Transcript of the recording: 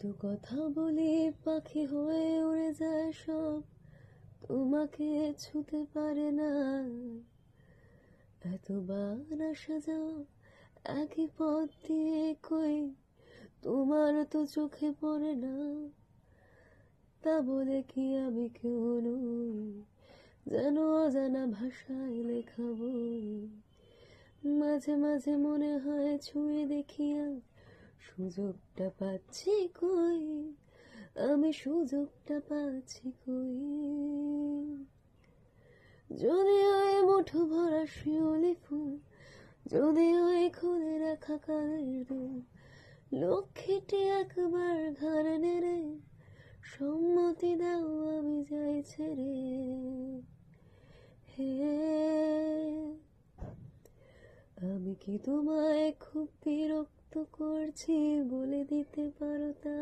এত কথা বলি পাখি হয়ে উড়ে যায় সব, তোমাকে ছুতে পারে না। এতবার আসা যাও একই পথ দিয়ে, কই তোমার তো চোখে পড়ে না। তা বলে কি আমি কেউ নই, যেন অজানা ভাষায় লেখা বই। মাঝে মাঝে মনে হয় ছুঁয়ে দেখি আর সুযোগটা পাচ্ছি কই, আমি সুযোগটা পাচ্ছি কই। যদিও এ মুঠো ভরা শিউলি ফুল, যদিও এ খুলে রাখা কালের দুল, লক্ষ্মীটি একবার ঘাড় নেড়ে সম্মতি দাও আমি যাই ছেড়ে। হে, আমি কি তোমায় খুব বিরক্ত করছি, বলে দিতে পারো তা?